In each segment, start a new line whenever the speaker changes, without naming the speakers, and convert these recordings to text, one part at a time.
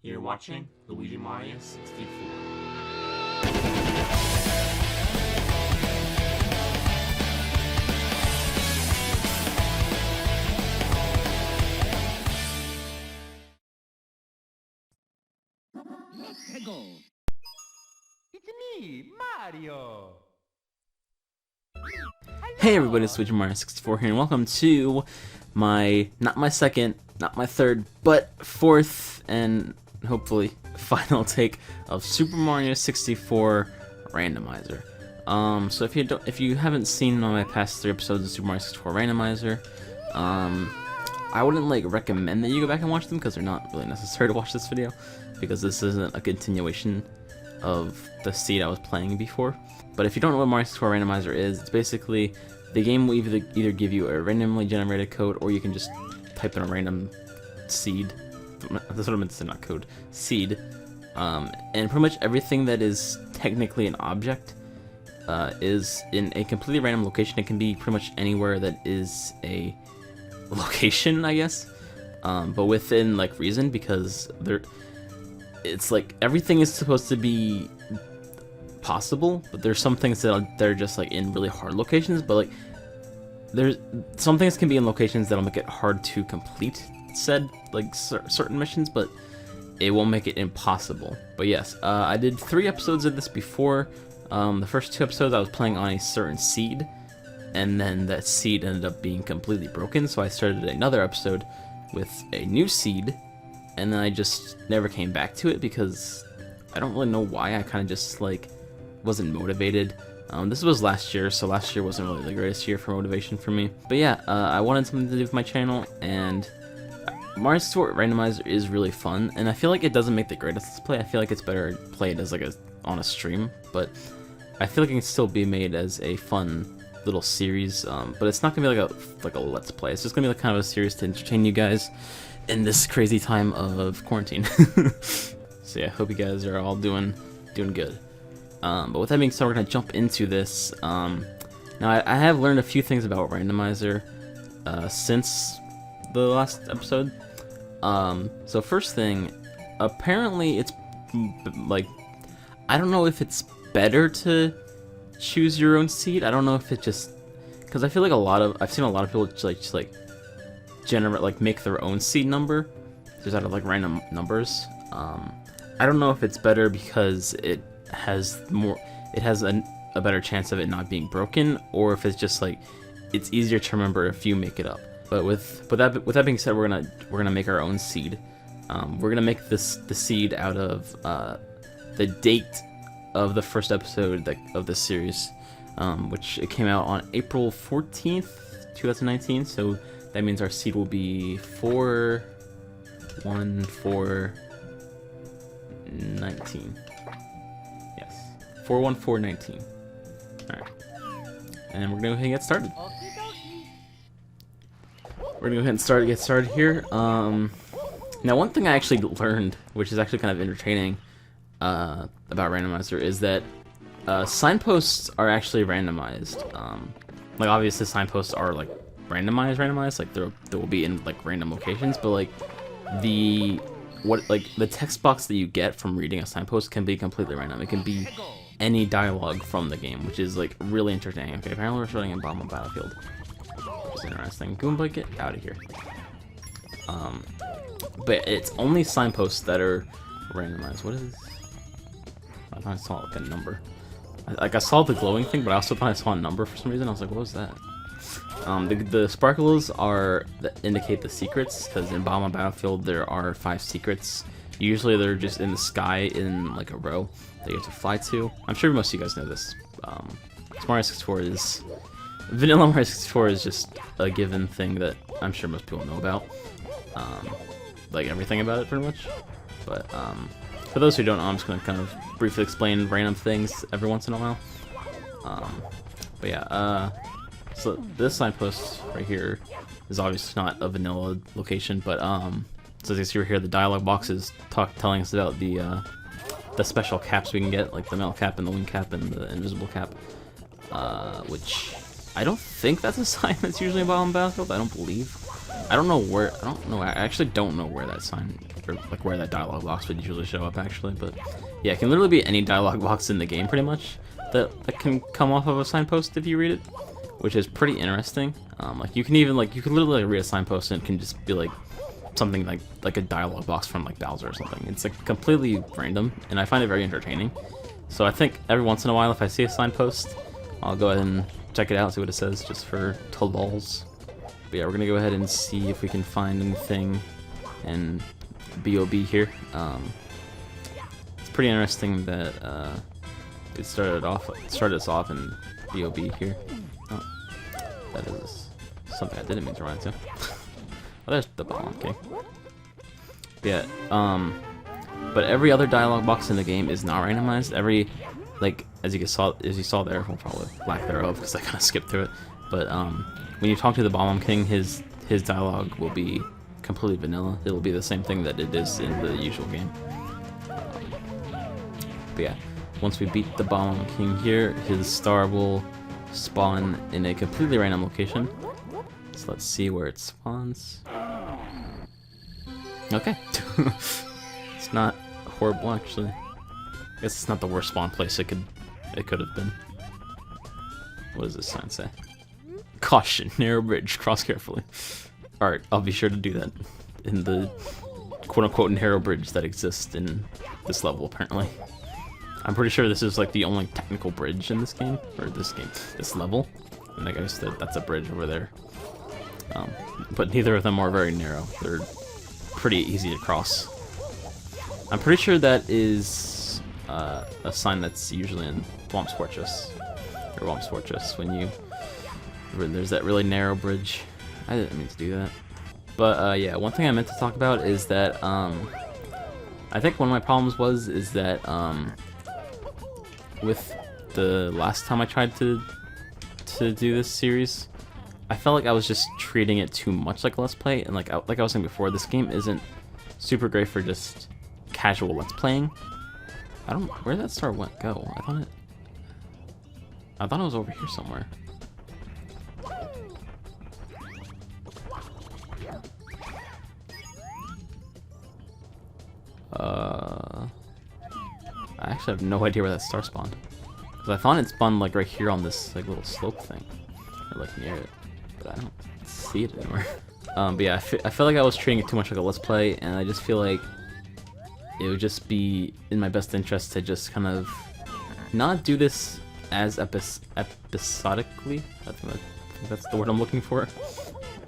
You're watching Luigi Mario 64.
It's me, Mario!
Hey everybody, it's Luigi Mario 64 here, and welcome to my, not my second, not my third, but fourth, and hopefully final take of Super Mario 64 Randomizer. So if you haven't seen my past 3 episodes of Super Mario 64 Randomizer, I wouldn't recommend that you go back and watch them because they're not really necessary to watch this video, because this isn't a continuation of the seed I was playing before. But if you don't know what Mario 64 Randomizer is, it's basically the game will either give you a randomly generated code, or you can just type in a random seed. That's what I meant to say, not code. Seed. And pretty much everything that is technically an object is in a completely random location. It can be pretty much anywhere that is a location, I guess. But within reason, because it's everything is supposed to be possible, but there's some things that are just in really hard locations, but there's some things can be in locations that'll make it hard to complete said certain missions, but it won't make it impossible. But yes, I did 3 episodes of this before. The first 2 episodes I was playing on a certain seed, and then that seed ended up being completely broken, so I started another episode with a new seed, and then I just never came back to it because I don't really know why. I kind of just wasn't motivated. This was last year, so last year wasn't really the greatest year for motivation for me. But yeah, I wanted something to do with my channel, and Mario 64 Randomizer is really fun, and I feel like it doesn't make the greatest Let's Play. I feel like it's better played as on a stream, but I feel like it can still be made as a fun little series. But it's not gonna be a Let's Play. It's just gonna be kind of a series to entertain you guys in this crazy time of quarantine. So yeah, hope you guys are all doing good. But with that being said, we're gonna jump into this. Now I have learned a few things about Randomizer since the last episode. So first thing, apparently it's I don't know if it's better to choose your own seed. I don't know if it just, because I feel like I've seen a lot of people just generate make their own seed number just out of random numbers. I don't know if it's better because it has a better chance of it not being broken, or if it's just it's easier to remember if you make it up. But with that being said, we're gonna make our own seed. We're gonna make the seed out of the date of the first episode of this series, which it came out on April 14th, 2019. So that means our seed will be 4/1/4/19. Yes, 4/1/4/19. All right, and we're gonna go ahead and get started. We're gonna go ahead and get started here. Now, one thing I actually learned, which is actually kind of entertaining, about Randomizer, is that signposts are actually randomized. Obviously signposts are randomized. They will be in random locations, but the text box that you get from reading a signpost can be completely random. It can be any dialogue from the game, which is really entertaining. Okay, apparently we're starting in Bomb-Omb Battlefield, which is interesting. Goomba, get out of here. But it's only signposts that are randomized. What is this? I thought I saw a number. I saw the glowing thing, but I also thought I saw a number for some reason. I was like, what was that? The sparkles that indicate the secrets, because in Bomb-Omb Battlefield there are 5 secrets. Usually they're just in the sky in a row that you have to fly to. I'm sure most of you guys know this. Mario 64 is... Vanilla Mario 64 is just a given thing that I'm sure most people know about. Everything about it, pretty much. But, for those who don't know, I'm just going to kind of briefly explain random things every once in a while. But yeah, so this signpost right here is obviously not a vanilla location, but, so as you see right here, the dialogue box is telling us about the special caps we can get, the metal cap and the wing cap and the invisible cap, which I don't think that's a sign that's usually in Bomb-Omb Battlefield. I don't believe. I don't know where. I don't know. I actually don't know where that sign, or like where that dialogue box would usually show up actually. But yeah, it can literally be any dialogue box in the game pretty much that can come off of a signpost if you read it, which is pretty interesting. Like you can even you could literally read a signpost and it can just be like something like a dialogue box from like Bowser or something. It's like completely random, and I find it very entertaining. So I think every once in a while, if I see a signpost, I'll go ahead and check it out, see what it says, just for lols. But yeah, we're gonna go ahead and see if we can find anything in B.O.B. here. It's pretty interesting that it started us off in B.O.B. here. Oh, that is something I didn't mean to run into. Oh, there's the Bomb-Omb King. Yeah, but every other dialogue box in the game is not randomized. Every, as you saw there, well, probably lack thereof because I kind of skipped through it. But when you talk to the Bomb-Omb King, his dialogue will be completely vanilla. It'll be the same thing that it is in the usual game. But yeah, once we beat the Bomb-Omb King here, his star will spawn in a completely random location. So let's see where it spawns. Okay. It's not horrible actually. I guess it's not the worst spawn place it could have been. What does this sign say? Caution, narrow bridge, cross carefully. Alright, I'll be sure to do that in the quote-unquote narrow bridge that exists in this level apparently. I'm pretty sure this is like the only technical bridge in this game, or this level. And I guess that's a bridge over there. But neither of them are very narrow. They're pretty easy to cross. I'm pretty sure that is a sign that's usually in Womp's Fortress, or Womp's Fortress when there's that really narrow bridge. I didn't mean to do that. But yeah, one thing I meant to talk about is that I think one of my problems is that with the last time I tried to do this series, I felt like I was just treating it too much like a Let's Play, and like I was saying before, this game isn't super great for just casual Let's Playing. I don't know where that star go. I thought it was over here somewhere. I actually have no idea where that star spawned. Cause I thought it spawned like right here on this like little slope thing, or like near it, but I don't see it anywhere. But yeah, I feel like I was treating it too much like a Let's Play, and I just feel like it would just be in my best interest to just kind of not do this as episodically. I think that's the word I'm looking for.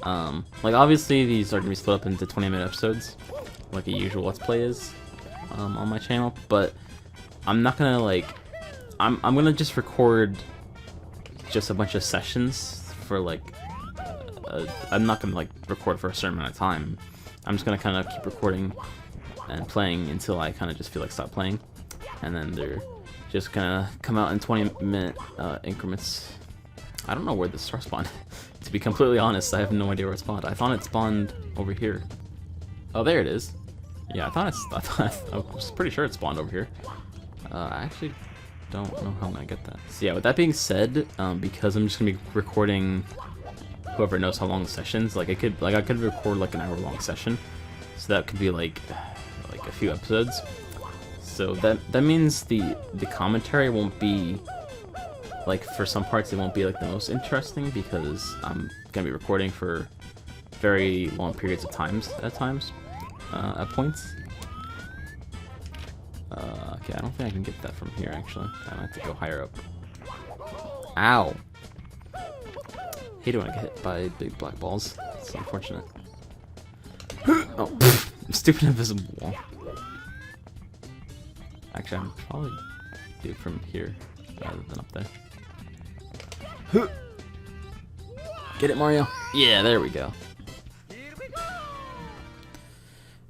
Like obviously these are gonna be split up into 20-minute episodes, like a usual Let's Play is on my channel, but I'm not gonna I'm gonna just record just a bunch of sessions for I'm not gonna record for a certain amount of time. I'm just gonna kind of keep recording and playing until I kind of just feel like stop playing, and then they're just gonna come out in 20-minute increments. I don't know where this star spawned. To be completely honest, I have no idea where it spawned. I thought it spawned over here. Oh, there it is. Yeah, I was pretty sure it spawned over here. I actually don't know how I'm gonna get that. So yeah, with that being said, because I'm just gonna be recording whoever knows how long the sessions, I could record like an hour-long session, so that could be like a few episodes. So that means the commentary won't be for some parts it won't be the most interesting, because I'm gonna be recording for very long periods of times at points. Okay, I don't think I can get that from here actually. I might have to go higher up. Ow! Hate it when I get hit by big black balls. It's unfortunate. Oh, stupid invisible wall. Actually, I'm probably do it from here rather than up there. Get it, Mario? Yeah, there we go. But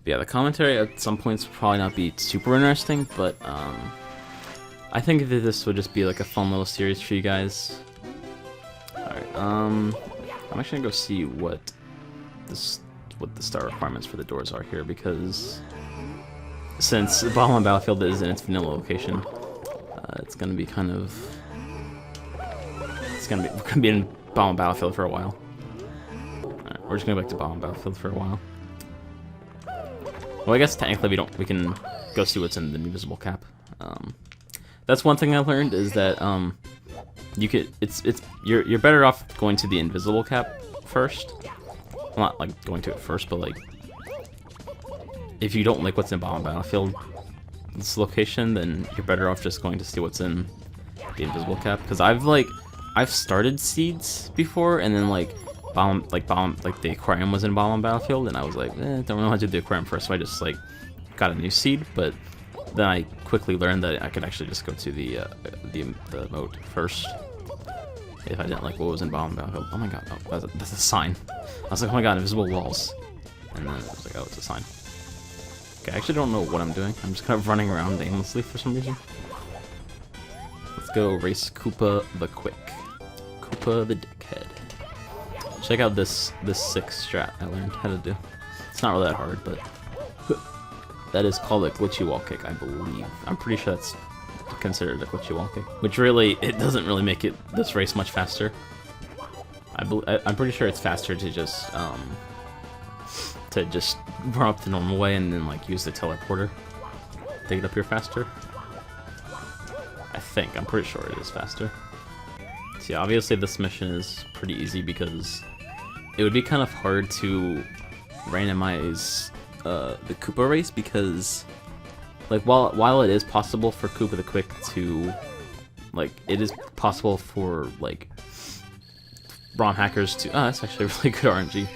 yeah, the commentary at some points will probably not be super interesting, but I think that this would just be a fun little series for you guys. Alright, I'm actually gonna go see what the star requirements for the doors are here, because since the Bomb-Omb Battlefield is in its vanilla location, it's gonna be we're gonna be in Bomb-Omb Battlefield for a while. Alright. We're just going back to Bomb Battlefield for a while. Well, I guess technically we can go see what's in the invisible cap. That's one thing I learned is that you're better off going to the invisible cap first. Well, not like going to it first, but like if you don't like what's in Bomb Battlefield, this location, then you're better off just going to see what's in the invisible cap. Because I've started seeds before, and then like the aquarium was in Bomb Battlefield, and I was like, don't know how to do the aquarium first, so I just like got a new seed. But then I quickly learned that I could actually just go to the moat first if I didn't like what was in Bomb Battlefield. Oh my god, oh, that's a sign. I was like, oh my god, invisible walls, and then I was like, oh, it's a sign. Okay, I actually don't know what I'm doing. I'm just kind of running around aimlessly for some reason. Let's go race Koopa the Quick. Koopa the Dickhead. Check out this sick strat I learned how to do. It's not really that hard, but that is called a glitchy wall kick, I believe. I'm pretty sure that's considered a glitchy wall kick, which really, it doesn't really make this race much faster. I'm pretty sure it's faster to just run up the normal way and then like use the teleporter to get up here faster. I'm pretty sure it is faster. So yeah, obviously this mission is pretty easy because it would be kind of hard to randomize the Koopa race, because like while it is possible for Koopa the Quick to it is possible for like ROM hackers to that's actually really good RNG.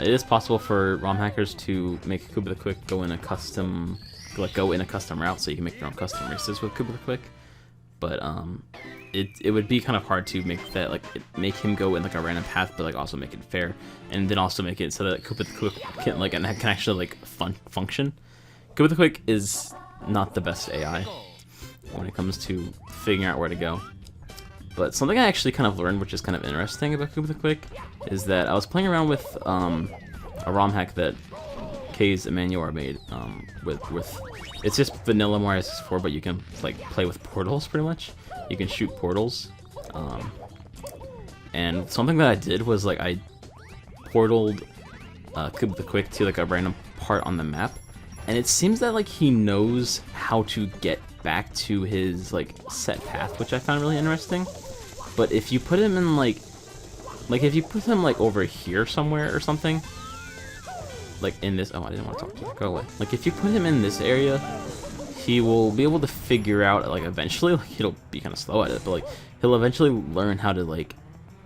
It is possible for ROM hackers to make Koopa the Quick go in a custom route, so you can make your own custom races with Koopa the Quick. But it would be kind of hard to make that make him go in like a random path, but like also make it fair, and then also make it so that Koopa the Quick can actually function. Koopa the Quick is not the best AI when it comes to figuring out where to go. But something I actually kind of learned, which is kind of interesting about Koopa the Quick, is that I was playing around with a ROM hack that K's Emmanuel made with it's just vanilla Mario 64, but you can like play with portals pretty much. You can shoot portals, and something that I did was like I portaled Koopa the Quick to like a random part on the map, and it seems that like he knows how to get back to his like set path, which I found really interesting. But if you put him in like if you put him like over here somewhere or something, like in this, oh, I didn't want to talk to you, go away. Like if you put him in this area, he will be able to figure out like eventually, like he'll be kind of slow at it, but like he'll eventually learn how to like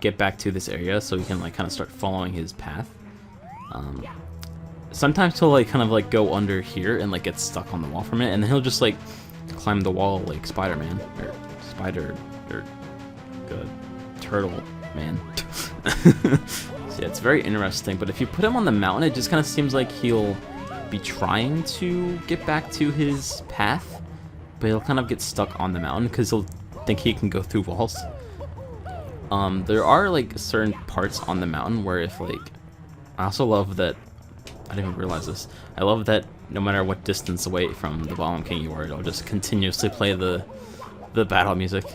get back to this area, so he can like kind of start following his path. Sometimes he'll like kind of like go under here and like get stuck on the wall from it, and then he'll just like climb the wall like Spider-Man or Turtle Man. So yeah, it's very interesting. But if you put him on the mountain, it just kind of seems like he'll be trying to get back to his path, but he'll kind of get stuck on the mountain because he'll think he can go through walls. There are like certain parts on the mountain where if like, I also love that, I didn't even realize this, I love that no matter what distance away from the Bomb-Omb King you are, it'll just continuously play the battle music.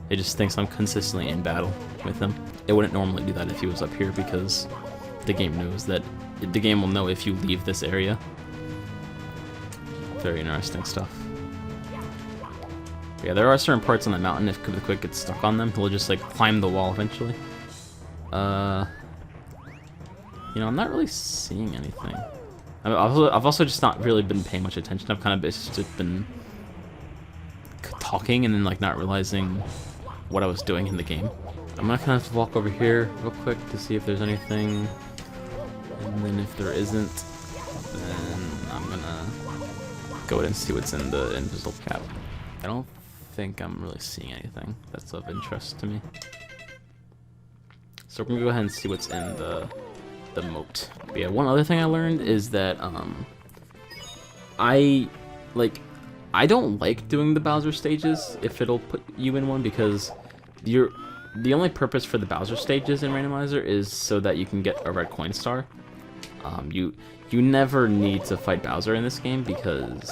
It just thinks I'm consistently in battle with him. It wouldn't normally do that if he was up here, because the game knows that, the game will know if you leave this area. Very interesting stuff. But yeah, there are certain parts on the mountain, if Koopa the Quick gets stuck on them, he'll just like climb the wall eventually. You know, I'm not really seeing anything. I've also just not really been paying much attention. I've kind of just been talking and then like not realizing what I was doing in the game. I'm gonna kind of walk over here real quick to see if there's anything, and then if there isn't, then I'm gonna go ahead and see what's in the invisible cap. I don't think I'm really seeing anything that's of interest to me, so we're gonna go ahead and see what's in the moat. But yeah, one other thing I learned is that I don't like doing the Bowser stages if it'll put you in one, because the only purpose for the Bowser stages in Randomizer is so that you can get a red coin star. You never need to fight Bowser in this game because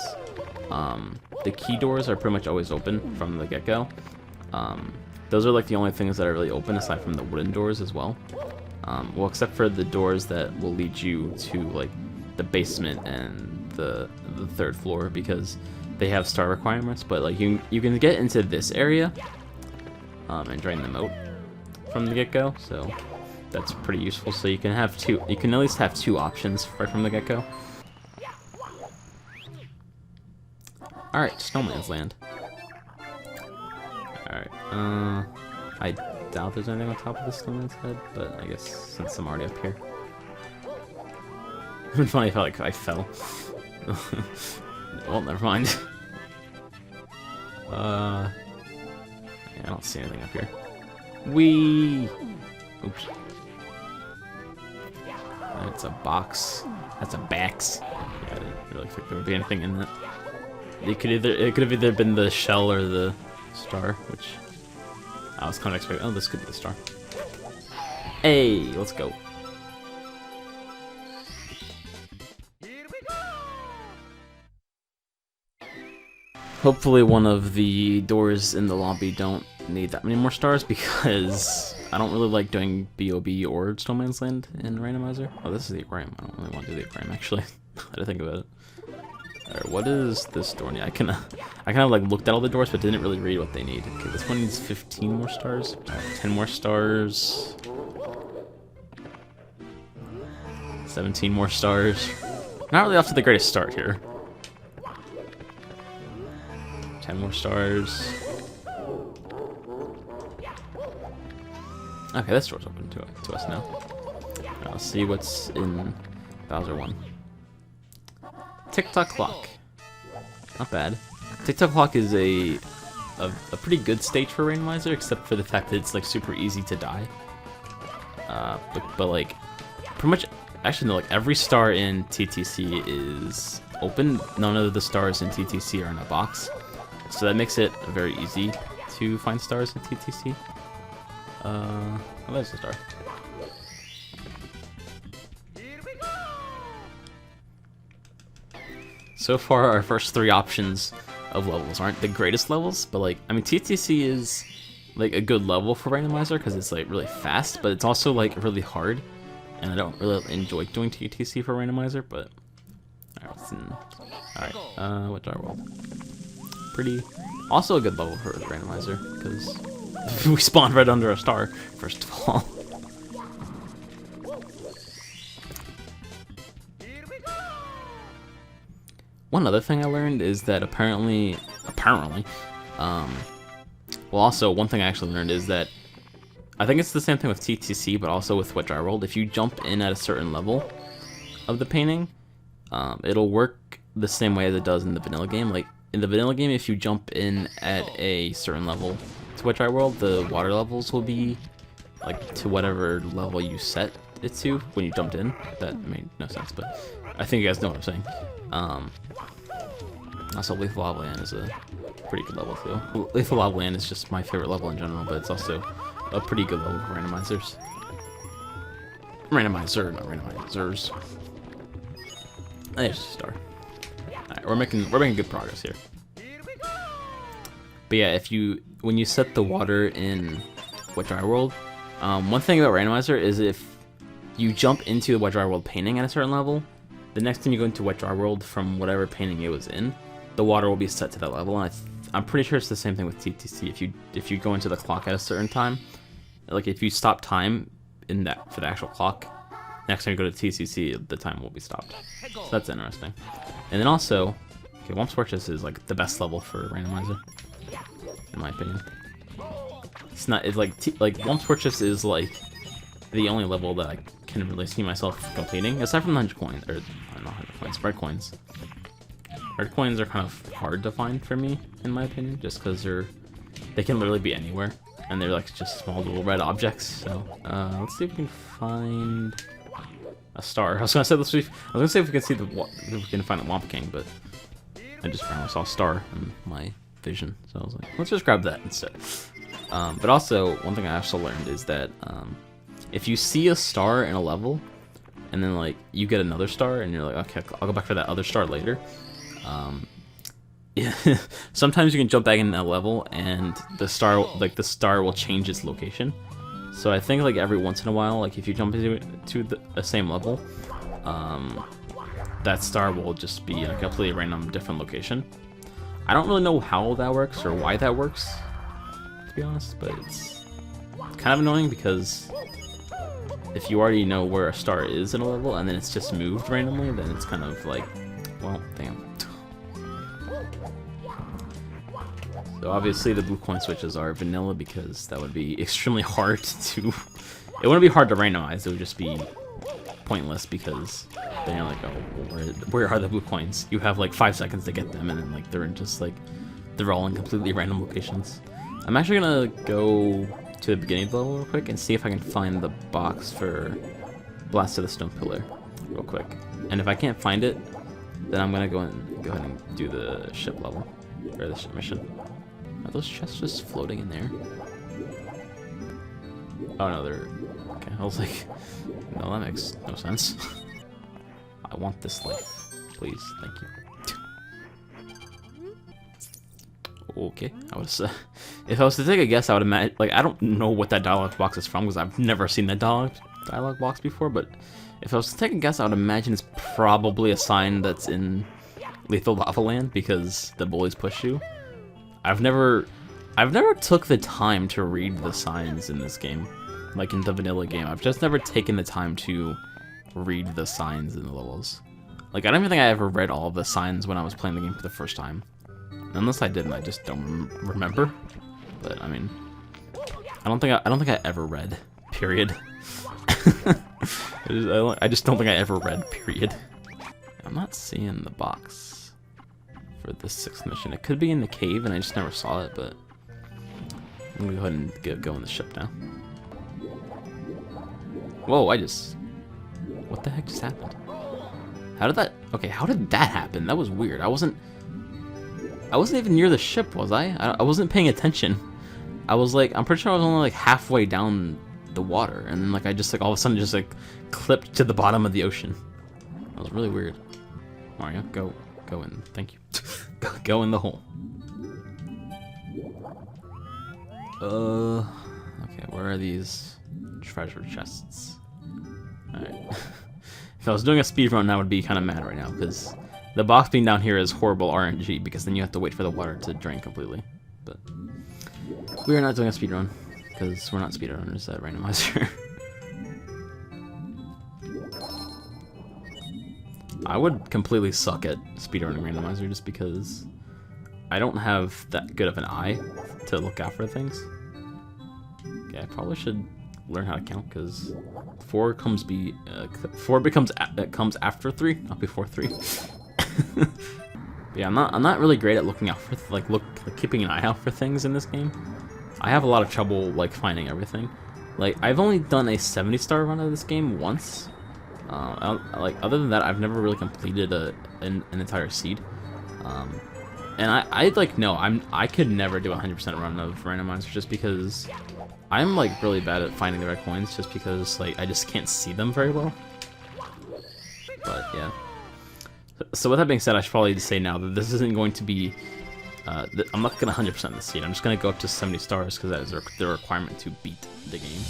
the key doors are pretty much always open from the get-go. Those are like the only things that are really open aside from the wooden doors as well. Well, except for the doors that will lead you to like the basement and the third floor, because they have star requirements. But like you can get into this area and drain the moat from the get-go, so that's pretty useful. So you can have two. You can at least have two options right from the get-go. All right, Snowman's Land. All right. I doubt there's anything on top of the snowman's head, but I guess since I'm already up here. It would be funny if I fell. Well, never mind. Yeah, I don't see anything up here. Whee! Oops. That's a box. That's a bax. Yeah, I didn't really think there would be anything in that. It could have either been the shell or the star, which I was kind of expecting. Oh, this could be the star. Hey, let's go. Hopefully one of the doors in the lobby don't need that many more stars, because I don't really like doing B.O.B. or Snowman's Land in Randomizer. Oh, this is the aquarium. I don't really want to do the aquarium, actually. I had to think about it. Alright, what is this door need? I kind of like looked at all the doors, but didn't really read what they need. Okay, this one needs 15 more stars. 10 more stars. 17 more stars. Not really off to the greatest start here. 10 more stars. Okay, this door's open to us now. Let's see what's in Bowser 1. Tick-tock clock. Not bad. Tick-tock clock is a pretty good stage for Randomizer, except for the fact that it's like super easy to die. But like, pretty much, actually no, like every star in TTC is open. None of the stars in TTC are in a box, so that makes it very easy to find stars in TTC. Oh, there's the star. So far, our first three options of levels aren't the greatest levels, but like, I mean, TTC is like a good level for Randomizer because it's like really fast, but it's also like really hard, and I don't really enjoy doing TTC for Randomizer. But alright, what's our world? Pretty, also a good level for Randomizer because we spawned right under a star first of all. One other thing I learned is that apparently, well, also one thing I actually learned is that I think it's the same thing with TTC, but also with Wet Dry World. If you jump in at a certain level of the painting, it'll work the same way as it does in the vanilla game. Like in the vanilla game, if you jump in at a certain level to Wet Dry World, the water levels will be like to whatever level you set it to when you jumped in. That made no sense, but I think you guys know what I'm saying. Also, Lethal Lava Land is a pretty good level too. Lethal Lava Land is just my favorite level in general, but it's also a pretty good level for randomizers. Randomizer, not randomizers. There's a star. Alright, we're making good progress here. But yeah, when you set the water in Wet Dry World, one thing about Randomizer is if you jump into the Wet Dry World painting at a certain level, the next time you go into Wet Dry World from whatever painting it was in, the water will be set to that level. And I'm pretty sure it's the same thing with TTC. If you go into the clock at a certain time, like if you stop time in that for the actual clock, next time you go to TTC, the time will be stopped. So that's interesting. And then also, okay, Womp's Purchase is like the best level for Randomizer, in my opinion. It's not. It's like Womp's Purchase is like the only level that I can really see myself completing, aside from the 100 coins, or not 100 coins, red coins. Red coins are kind of hard to find for me, in my opinion, just because they can literally be anywhere, and they're like just small little red objects. So let's see if we can find a star. I was gonna say if we can see if we can find the Womp King, but I just randomly saw a star in my vision, so I was like, let's just grab that instead. But also, one thing I also learned is that if you see a star in a level, and then like you get another star, and you're like, okay, I'll go back for that other star later. Sometimes you can jump back in that level, and the star will change its location. So I think like every once in a while, like if you jump into the same level, that star will just be in a completely random different location. I don't really know how that works or why that works, to be honest, but it's kind of annoying because if you already know where a star is in a level and then it's just moved randomly, then it's kind of like, well, damn. So obviously the blue coin switches are vanilla because that would be extremely hard to... It wouldn't be hard to randomize, it would just be pointless because then you're like, oh, where are the blue coins? You have like 5 seconds to get them and then like they're in just like, they're all in completely random locations. I'm actually gonna go to the beginning of the level real quick and see if I can find the box for Blast to the Stone Pillar real quick. And if I can't find it, then I'm gonna go ahead and do the ship level, or the ship mission. Are those chests just floating in there? Oh no, they're... Okay, I was like, no, that makes no sense. I want this life, please, thank you. Okay, I was... if I was to take a guess, I would imagine... Like, I don't know what that dialogue box is from, because I've never seen that dialogue box before, but if I was to take a guess, I would imagine it's probably a sign that's in Lethal Lava Land, because the bullies push you. I've never took the time to read the signs in this game, like in the vanilla game. I've just never taken the time to read the signs in the levels. Like, I don't even think I ever read all of the signs when I was playing the game for the first time. Unless I didn't, I just don't remember. But I mean, I don't think I ever read. Period. I just don't think I ever read. Period. I'm not seeing the box for the 6th mission. It could be in the cave and I just never saw it, but I'm gonna go ahead and go in the ship now. Whoa, what the heck just happened? How did that, okay, how did that happen? That was weird. I wasn't even near the ship, was I? I wasn't paying attention. I was like, I'm pretty sure I was only like halfway down the water, and then like I just like all of a sudden just like clipped to the bottom of the ocean. That was really weird. Mario, go in. Thank you. Go in the hole. Okay, where are these treasure chests? Alright. If I was doing a speedrun, I would be kind of mad right now, because the box being down here is horrible RNG, because then you have to wait for the water to drain completely. But we are not doing a speedrun, because we're not speedrunners at Randomizer. I would completely suck at speedrunning Randomizer just because I don't have that good of an eye to look out for things. Okay, I probably should learn how to count because 4 comes after 3, not before 3. But yeah, I'm not really great at looking out for keeping an eye out for things in this game. I have a lot of trouble like finding everything. Like, I've only done a 70-star run of this game once. Like, other than that, I've never really completed an entire seed. And I could never do a 100% run of Randomizer just because I'm like really bad at finding the right coins, just because like I just can't see them very well. But yeah. So with that being said, I should probably just say now that this isn't going to be. I'm not gonna 100% the seed. I'm just gonna go up to 70 stars because that is the requirement to beat the game.